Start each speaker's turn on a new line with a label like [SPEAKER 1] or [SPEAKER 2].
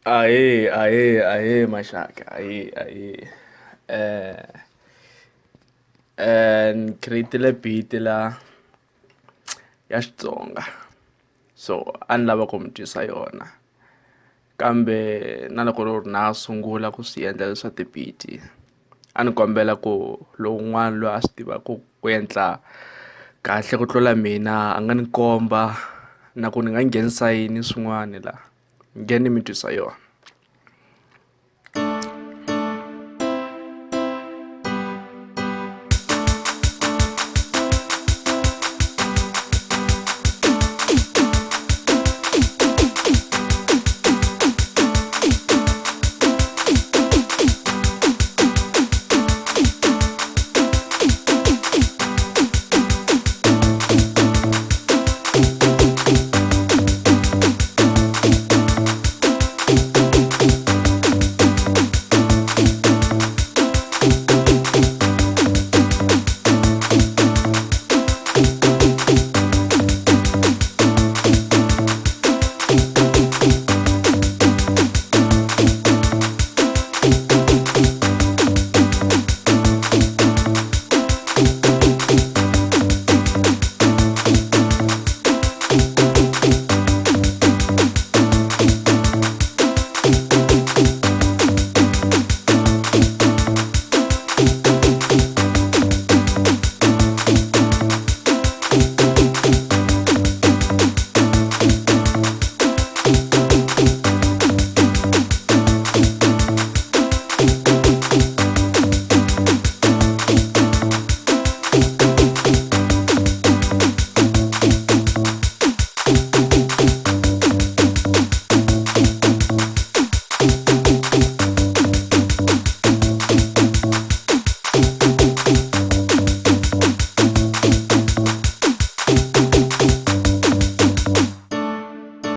[SPEAKER 1] Ahee maxaka eh ni create-ile beat la ya Xitsonga, so a ni lava ku mi twisa yona, kambe na loko na sungula ku swi endla leswa ti-beat a ni kombela ku lowun'wana loyi a swi tivaka ku endla kahle ku tlula mina a nga ni komba na ku ni nga nghenisa yini swin'wana la, nge ni mi twisa yona.